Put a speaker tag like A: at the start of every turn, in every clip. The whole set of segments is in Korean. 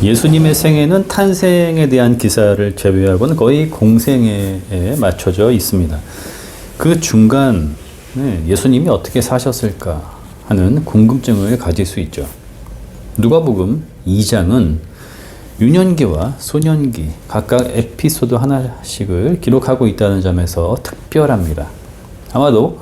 A: 예수님의 생애는 탄생에 대한 기사를 제외하고는 거의 공생애에 맞춰져 있습니다. 그 중간에 예수님이 어떻게 사셨을까 하는 궁금증을 가질 수 있죠. 누가복음 2장은 유년기와 소년기 각각 에피소드 하나씩을 기록하고 있다는 점에서 특별합니다. 아마도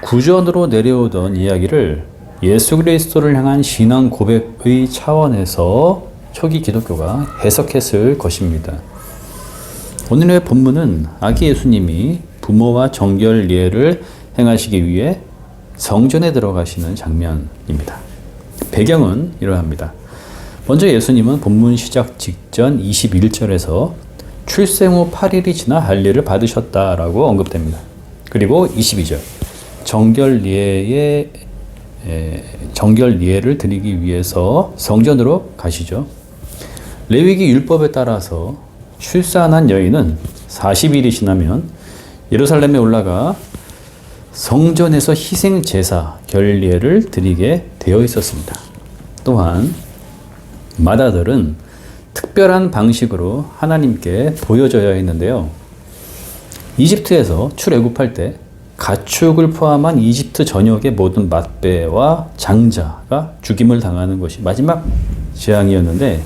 A: 구전으로 내려오던 이야기를 예수 그리스도를 향한 신앙 고백의 차원에서 초기 기독교가 해석했을 것입니다. 오늘의 본문은 아기 예수님이 부모와 정결례를 행하시기 위해 성전에 들어가시는 장면입니다. 배경은 이러합니다. 먼저 예수님은 본문 시작 직전 21절에서 출생 후 8일이 지나 할례를 받으셨다라고 언급됩니다. 그리고 22절 정결례를 드리기 위해서 성전으로 가시죠. 레위기 율법에 따라서 출산한 여인은 40일이 지나면 예루살렘에 올라가 성전에서 희생 제사 결례를 드리게 되어 있었습니다. 또한 맏아들은 특별한 방식으로 하나님께 보여져야 했는데요. 이집트에서 출애굽할 때 가축을 포함한 이집트 전역의 모든 맏배와 장자가 죽임을 당하는 것이 마지막 재앙이었는데,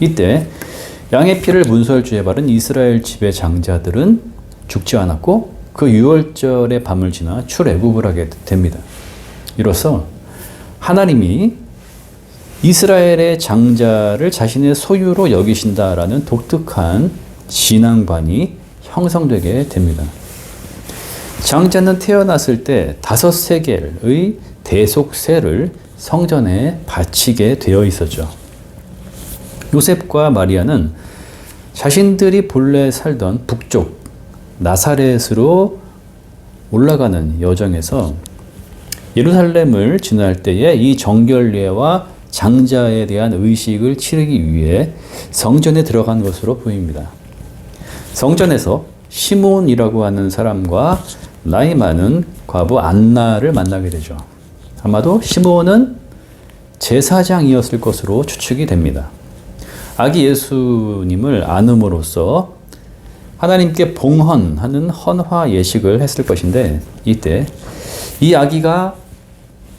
A: 이때 양의 피를 문설주에 바른 이스라엘 집의 장자들은 죽지 않았고 그 유월절의 밤을 지나 출애굽을 하게 됩니다. 이로써 하나님이 이스라엘의 장자를 자신의 소유로 여기신다라는 독특한 신앙관이 형성되게 됩니다. 장자는 태어났을 때 5세겔의 대속세를 성전에 바치게 되어 있었죠. 요셉과 마리아는 자신들이 본래 살던 북쪽 나사렛으로 올라가는 여정에서 예루살렘을 지날 때에 이 정결례와 장자에 대한 의식을 치르기 위해 성전에 들어간 것으로 보입니다. 성전에서 시몬이라고 하는 사람과 나이 많은 과부 안나를 만나게 되죠. 아마도 시몬은 제사장이었을 것으로 추측이 됩니다. 아기 예수님을 안음으로써 하나님께 봉헌하는 헌화 예식을 했을 것인데, 이때 이 아기가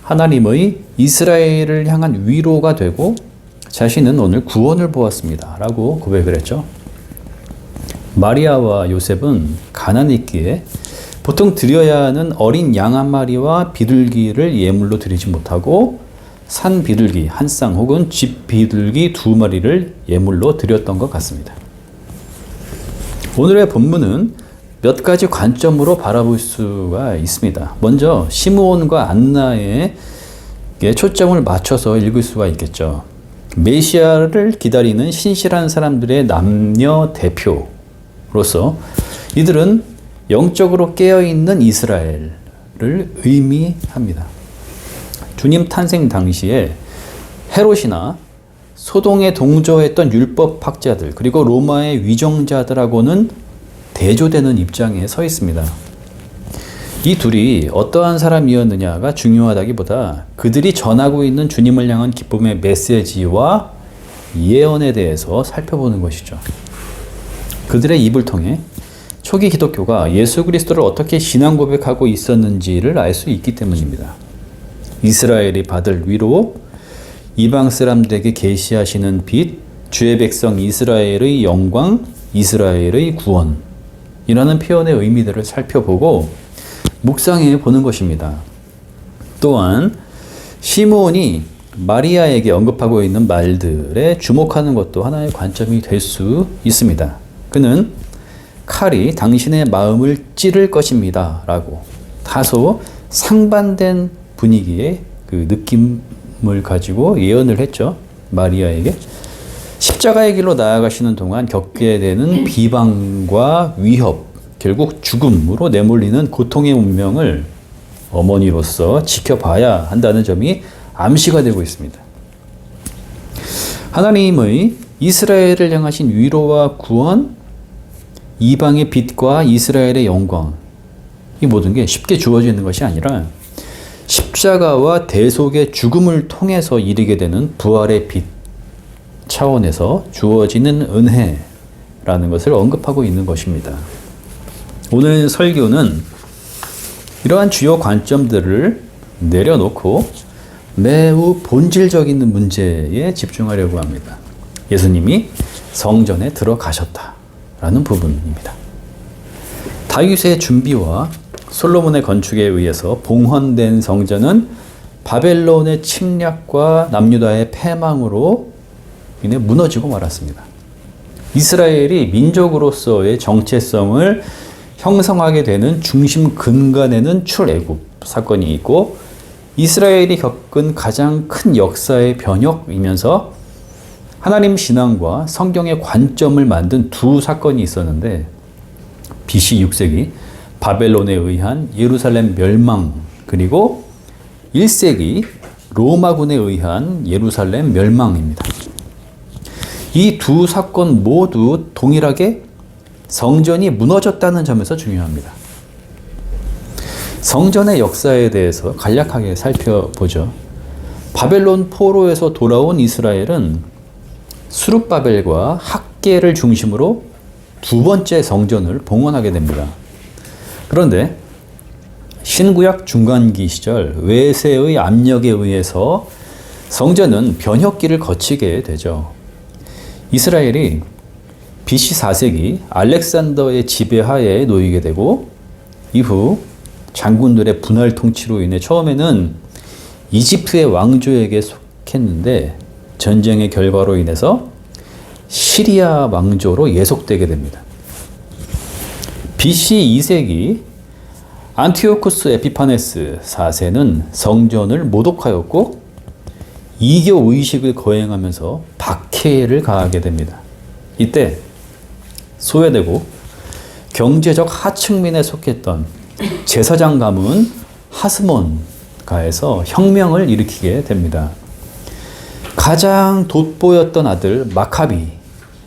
A: 하나님의 이스라엘을 향한 위로가 되고 자신은 오늘 구원을 보았습니다 라고 고백을 했죠. 마리아와 요셉은 가난에 있기에 보통 드려야 하는 어린 양 한 마리와 비둘기를 예물로 드리지 못하고 산 비둘기 한 쌍 혹은 집 비둘기 2마리를 예물로 드렸던 것 같습니다. 오늘의 본문은 몇 가지 관점으로 바라볼 수가 있습니다. 먼저 시므온과 안나에 초점을 맞춰서 읽을 수가 있겠죠. 메시아를 기다리는 신실한 사람들의 남녀 대표로서 이들은 영적으로 깨어있는 이스라엘을 의미합니다. 주님 탄생 당시에 헤롯이나 소동에 동조했던 율법학자들 그리고 로마의 위정자들하고는 대조되는 입장에 서 있습니다. 이 둘이 어떠한 사람이었느냐가 중요하다기보다 그들이 전하고 있는 주님을 향한 기쁨의 메시지와 예언에 대해서 살펴보는 것이죠. 그들의 입을 통해 초기 기독교가 예수 그리스도를 어떻게 신앙 고백하고 있었는지를 알 수 있기 때문입니다. 이스라엘이 받을 위로, 이방 사람들에게 계시하시는 빛, 주의 백성 이스라엘의 영광, 이스라엘의 구원이라는 표현의 의미들을 살펴보고 묵상해 보는 것입니다. 또한 시므온이 마리아에게 언급하고 있는 말들에 주목하는 것도 하나의 관점이 될 수 있습니다. 그는 칼이 당신의 마음을 찌를 것입니다 라고 다소 상반된 분위기의 그 느낌을 가지고 예언을 했죠. 마리아에게 십자가의 길로 나아가시는 동안 겪게 되는 비방과 위협, 결국 죽음으로 내몰리는 고통의 운명을 어머니로서 지켜봐야 한다는 점이 암시가 되고 있습니다. 하나님의 이스라엘을 향하신 위로와 구원, 이방의 빛과 이스라엘의 영광, 이 모든 게 쉽게 주어지는 것이 아니라 십자가와 대속의 죽음을 통해서 이르게 되는 부활의 빛, 차원에서 주어지는 은혜라는 것을 언급하고 있는 것입니다. 오늘 설교는 이러한 주요 관점들을 내려놓고 매우 본질적인 문제에 집중하려고 합니다. 예수님이 성전에 들어가셨다라는 부분입니다. 다윗의 준비와 솔로몬의 건축에 의해서 봉헌된 성전은 바벨론의 침략과 남유다의 패망으로 인해 무너지고 말았습니다. 이스라엘이 민족으로서의 정체성을 형성하게 되는 중심 근간에는 출애굽 사건이 있고 이스라엘이 겪은 가장 큰 역사의 변혁이면서 하나님 신앙과 성경의 관점을 만든 두 사건이 있었는데 BC 6세기 바벨론에 의한 예루살렘 멸망 그리고 1세기 로마군에 의한 예루살렘 멸망입니다. 이 두 사건 모두 동일하게 성전이 무너졌다는 점에서 중요합니다. 성전의 역사에 대해서 간략하게 살펴보죠. 바벨론 포로에서 돌아온 이스라엘은 수룹바벨과 학계를 중심으로 두 번째 성전을 봉헌하게 됩니다. 그런데 신구약 중간기 시절 외세의 압력에 의해서 성전은 변혁기를 거치게 되죠. 이스라엘이 BC 4세기 알렉산더의 지배하에 놓이게 되고 이후 장군들의 분할 통치로 인해 처음에는 이집트의 왕조에게 속했는데 전쟁의 결과로 인해서 시리아 왕조로 예속되게 됩니다. BC 2세기 안티오쿠스 에피파네스 4세는 성전을 모독하였고 이교 의식을 거행하면서 박해를 가하게 됩니다. 이때 소외되고 경제적 하층민에 속했던 제사장 가문 하스몬가에서 혁명을 일으키게 됩니다. 가장 돋보였던 아들 마카비의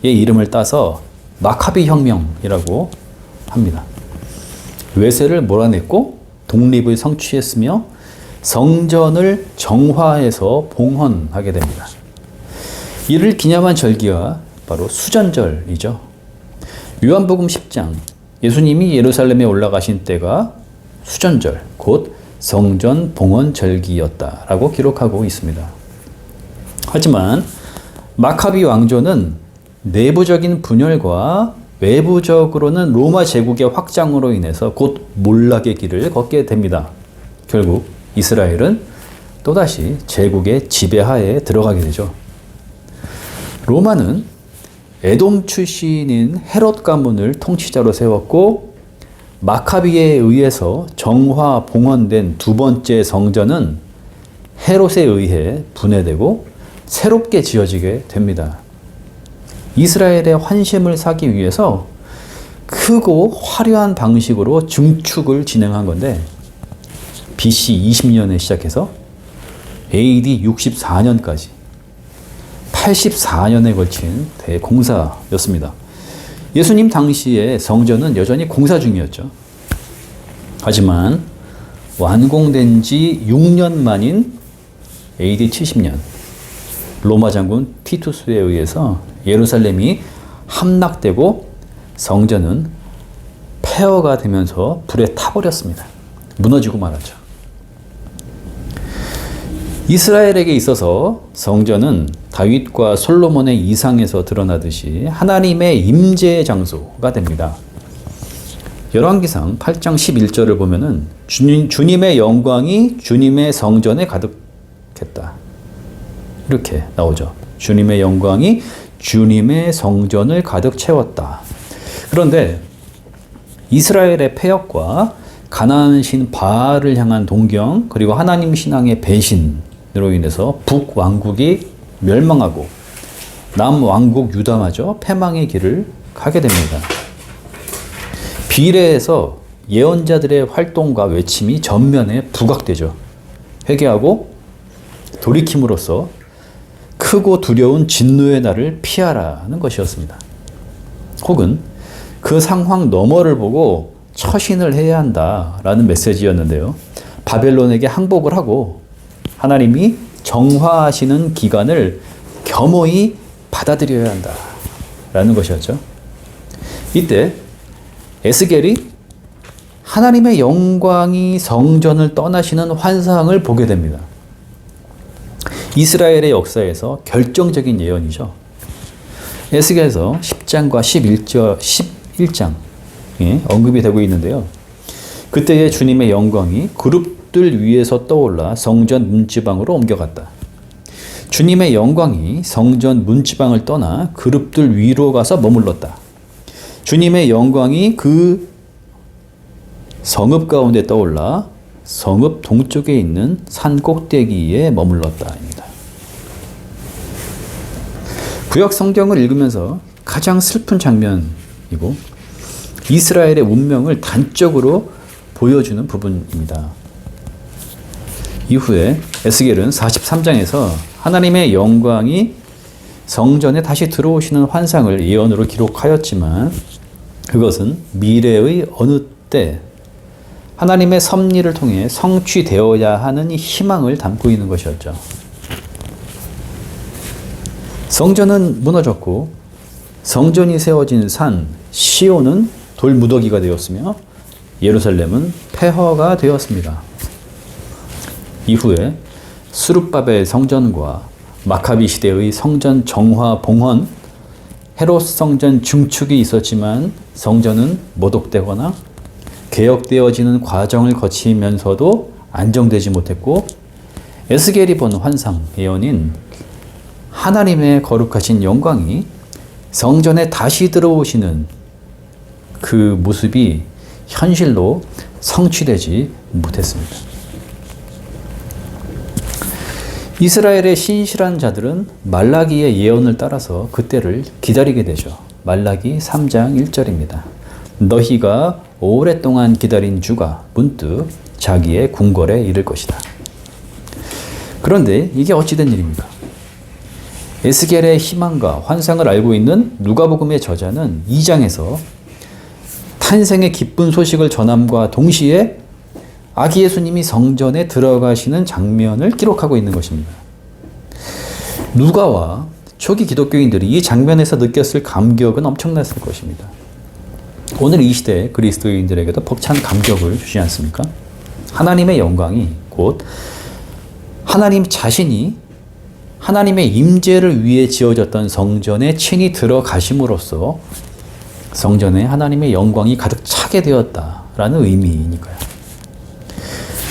A: 이름을 따서 마카비 혁명이라고 합니다. 외세를 몰아냈고 독립을 성취했으며 성전을 정화해서 봉헌하게 됩니다. 이를 기념한 절기가 바로 수전절이죠. 요한복음 10장 예수님이 예루살렘에 올라가신 때가 수전절 곧 성전 봉헌 절기였다라고 기록하고 있습니다. 하지만 마카비 왕조는 내부적인 분열과 외부적으로는 로마 제국의 확장으로 인해서 곧 몰락의 길을 걷게 됩니다. 결국 이스라엘은 또다시 제국의 지배하에 들어가게 되죠. 로마는 에돔 출신인 헤롯 가문을 통치자로 세웠고 마카비에 의해서 정화 봉헌된 두 번째 성전은 헤롯에 의해 분해되고 새롭게 지어지게 됩니다. 이스라엘의 환심을 사기 위해서 크고 화려한 방식으로 증축을 진행한 건데 BC 20년에 시작해서 AD 64년까지 84년에 걸친 대공사였습니다. 예수님 당시에 성전은 여전히 공사 중이었죠. 하지만 완공된 지 6년 만인 AD 70년 로마 장군 티투스에 의해서 예루살렘이 함락되고 성전은 폐허가 되면서 불에 타버렸습니다. 무너지고 말았죠. 이스라엘에게 있어서 성전은 다윗과 솔로몬의 이상에서 드러나듯이 하나님의 임재의 장소가 됩니다. 열왕기상 8장 11절을 보면은 주님의 영광이 주님의 성전에 가득했다. 이렇게 나오죠. 주님의 영광이 주님의 성전을 가득 채웠다. 그런데 이스라엘의 패역과 가나안 신 바알을 향한 동경 그리고 하나님 신앙의 배신으로 인해서 북왕국이 멸망하고 남왕국 유다마저 패망의 길을 가게 됩니다. 비례해서 예언자들의 활동과 외침이 전면에 부각되죠. 회개하고 돌이킴으로써 크고 두려운 진노의 날을 피하라는 것이었습니다. 혹은 그 상황 너머를 보고 처신을 해야 한다라는 메시지였는데요. 바벨론에게 항복을 하고 하나님이 정화하시는 기간을 겸허히 받아들여야 한다 라는 것이었죠. 이때 에스겔이 하나님의 영광이 성전을 떠나시는 환상을 보게 됩니다. 이스라엘의 역사에서 결정적인 예언이죠. 에스겔에서 10장과 11장에 언급이 되고 있는데요. 그때의 주님의 영광이 그룹들 위에서 떠올라 성전 문지방으로 옮겨갔다. 주님의 영광이 성전 문지방을 떠나 그룹들 위로 가서 머물렀다. 주님의 영광이 그 성읍 가운데 떠올라 성읍 동쪽에 있는 산 꼭대기에 머물렀다입니다. 구약 성경을 읽으면서 가장 슬픈 장면이고 이스라엘의 운명을 단적으로 보여주는 부분입니다. 이후에 에스겔은 43장에서 하나님의 영광이 성전에 다시 들어오시는 환상을 예언으로 기록하였지만 그것은 미래의 어느 때 하나님의 섭리를 통해 성취되어야 하는 희망을 담고 있는 것이었죠. 성전은 무너졌고 성전이 세워진 산 시온은 돌무더기가 되었으며 예루살렘은 폐허가 되었습니다. 이후에 스룹바벨 성전과 마카비 시대의 성전 정화 봉헌, 헤롯 성전 중축이 있었지만 성전은 모독되거나 개혁되어지는 과정을 거치면서도 안정되지 못했고 에스겔이 본 환상 예언인 하나님의 거룩하신 영광이 성전에 다시 들어오시는 그 모습이 현실로 성취되지 못했습니다. 이스라엘의 신실한 자들은 말라기의 예언을 따라서 그때를 기다리게 되죠. 말라기 3장 1절입니다. 너희가 오랫동안 기다린 주가 문득 자기의 궁궐에 이를 것이다. 그런데 이게 어찌된 일입니까? 에스겔의 희망과 환상을 알고 있는 누가복음의 저자는 2장에서 탄생의 기쁜 소식을 전함과 동시에 아기 예수님이 성전에 들어가시는 장면을 기록하고 있는 것입니다. 누가와 초기 기독교인들이 이 장면에서 느꼈을 감격은 엄청났을 것입니다. 오늘 이 시대 그리스도인들에게도 벅찬 감격을 주지 않습니까? 하나님의 영광이 곧 하나님 자신이 하나님의 임재를 위해 지어졌던 성전에 친히 들어가심으로써 성전에 하나님의 영광이 가득 차게 되었다라는 의미니까요.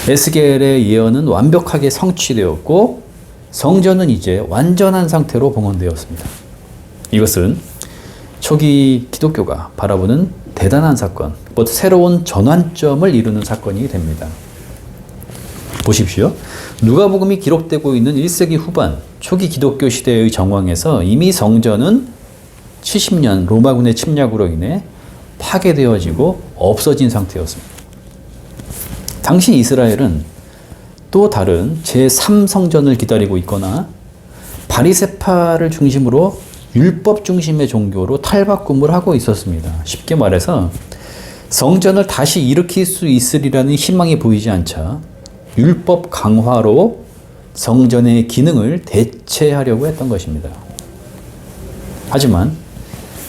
A: 에스겔의 예언은 완벽하게 성취되었고 성전은 이제 완전한 상태로 봉헌되었습니다. 이것은 초기 기독교가 바라보는 대단한 사건, 곧 새로운 전환점을 이루는 사건이 됩니다. 보십시오. 누가복음이 기록되고 있는 1세기 후반 초기 기독교 시대의 정황에서 이미 성전은 70년 로마군의 침략으로 인해 파괴되어지고 없어진 상태였습니다. 당시 이스라엘은 또 다른 제3성전을 기다리고 있거나 바리새파를 중심으로 율법 중심의 종교로 탈바꿈을 하고 있었습니다. 쉽게 말해서 성전을 다시 일으킬 수 있으리라는 희망이 보이지 않자 율법 강화로 성전의 기능을 대체하려고 했던 것입니다. 하지만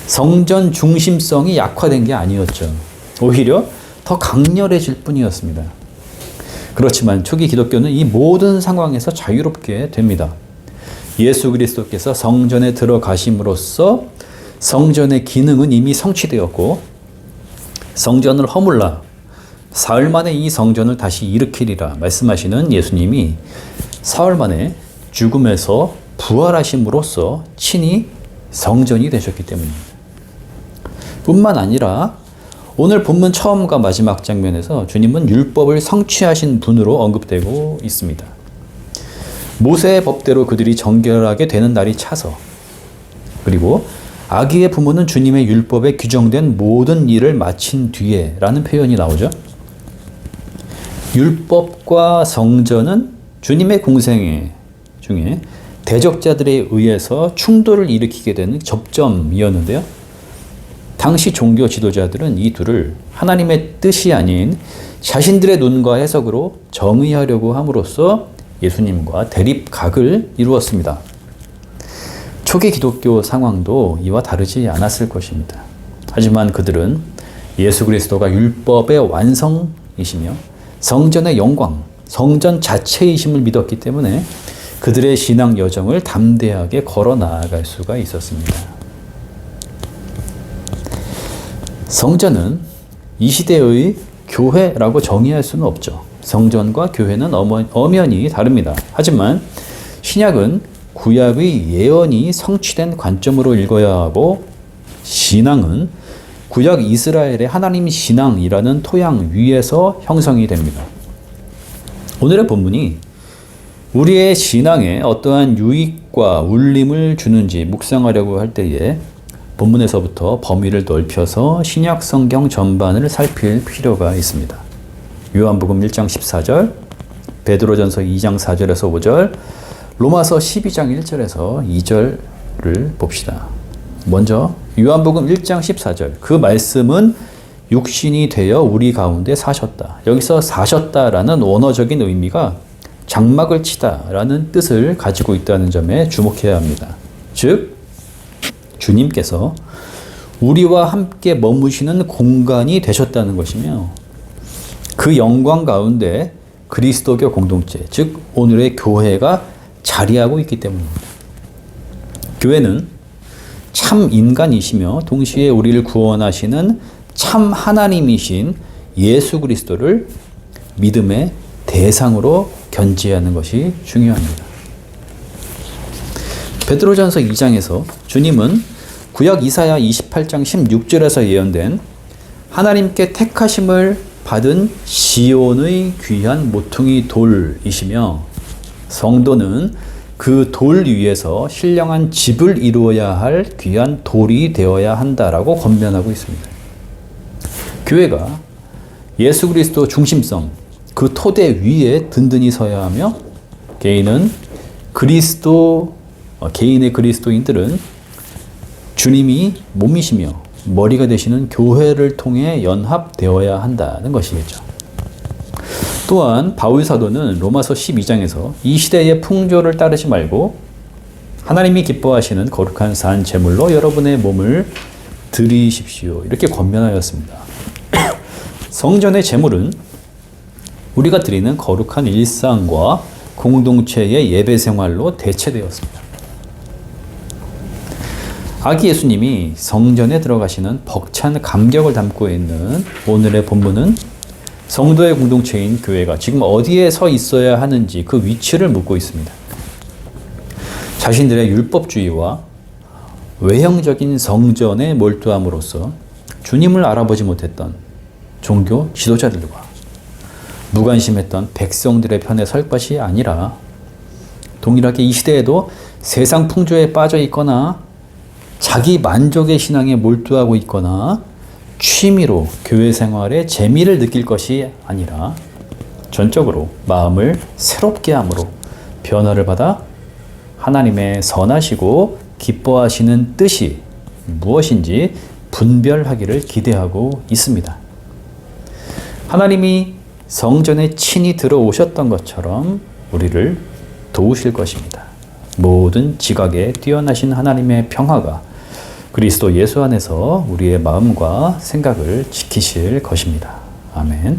A: 성전 중심성이 약화된 게 아니었죠. 오히려 더 강렬해질 뿐이었습니다. 그렇지만 초기 기독교는 이 모든 상황에서 자유롭게 됩니다. 예수 그리스도께서 성전에 들어가심으로써 성전의 기능은 이미 성취되었고 성전을 허물라 사흘 만에 이 성전을 다시 일으키리라 말씀하시는 예수님이 사흘 만에 죽음에서 부활하심으로써 친히 성전이 되셨기 때문입니다. 뿐만 아니라 오늘 본문 처음과 마지막 장면에서 주님은 율법을 성취하신 분으로 언급되고 있습니다. 모세의 법대로 그들이 정결하게 되는 날이 차서 그리고 아기의 부모는 주님의 율법에 규정된 모든 일을 마친 뒤에 라는 표현이 나오죠. 율법과 성전은 주님의 공생 중에 대적자들에 의해서 충돌을 일으키게 되는 접점이었는데요. 당시 종교 지도자들은 이 둘을 하나님의 뜻이 아닌 자신들의 눈과 해석으로 정의하려고 함으로써 예수님과 대립각을 이루었습니다. 초기 기독교 상황도 이와 다르지 않았을 것입니다. 하지만 그들은 예수 그리스도가 율법의 완성이시며 성전의 영광, 성전 자체이심을 믿었기 때문에 그들의 신앙 여정을 담대하게 걸어 나아갈 수가 있었습니다. 성전은 이 시대의 교회라고 정의할 수는 없죠. 성전과 교회는 엄연히 다릅니다. 하지만 신약은 구약의 예언이 성취된 관점으로 읽어야 하고, 신앙은 구약 이스라엘의 하나님 신앙이라는 토양 위에서 형성이 됩니다. 오늘의 본문이 우리의 신앙에 어떠한 유익과 울림을 주는지 묵상하려고 할 때에 본문에서부터 범위를 넓혀서 신약 성경 전반을 살필 필요가 있습니다. 요한복음 1장 14절, 베드로전서 2장 4절에서 5절, 로마서 12장 1절에서 2절을 봅시다. 먼저 요한복음 1장 14절, 그 말씀은 육신이 되어 우리 가운데 사셨다. 여기서 사셨다라는 원어적인 의미가 장막을 치다라는 뜻을 가지고 있다는 점에 주목해야 합니다. 즉, 주님께서 우리와 함께 머무시는 공간이 되셨다는 것이며, 그 영광 가운데 그리스도교 공동체, 즉 오늘의 교회가 자리하고 있기 때문입니다. 교회는 참 인간이시며 동시에 우리를 구원하시는 참 하나님이신 예수 그리스도를 믿음의 대상으로 견지하는 것이 중요합니다. 베드로전서 2장에서 주님은 구약 이사야 28장 16절에서 예언된 하나님께 택하심을 받은 시온의 귀한 모퉁이 돌이시며, 성도는 그 돌 위에서 신령한 집을 이루어야 할 귀한 돌이 되어야 한다라고 권면하고 있습니다. 교회가 예수 그리스도 중심성, 그 토대 위에 든든히 서야 하며, 개인의 그리스도인들은 주님이 몸이시며 머리가 되시는 교회를 통해 연합되어야 한다는 것이겠죠. 또한 바울 사도는 로마서 12장에서 이 시대의 풍조를 따르지 말고 하나님이 기뻐하시는 거룩한 산 제물로 여러분의 몸을 드리십시오, 이렇게 권면하였습니다. 성전의 제물은 우리가 드리는 거룩한 일상과 공동체의 예배 생활로 대체되었습니다. 아기 예수님이 성전에 들어가시는 벅찬 감격을 담고 있는 오늘의 본문은 성도의 공동체인 교회가 지금 어디에 서 있어야 하는지 그 위치를 묻고 있습니다. 자신들의 율법주의와 외형적인 성전에 몰두함으로써 주님을 알아보지 못했던 종교 지도자들과 무관심했던 백성들의 편에 설 것이 아니라, 동일하게 이 시대에도 세상 풍조에 빠져 있거나 자기 만족의 신앙에 몰두하고 있거나 취미로 교회 생활에 재미를 느낄 것이 아니라 전적으로 마음을 새롭게 함으로 변화를 받아 하나님의 선하시고 기뻐하시는 뜻이 무엇인지 분별하기를 기대하고 있습니다. 하나님이 성전에 친히 들어오셨던 것처럼 우리를 도우실 것입니다. 모든 지각에 뛰어나신 하나님의 평화가 그리스도 예수 안에서 우리의 마음과 생각을 지키실 것입니다. 아멘.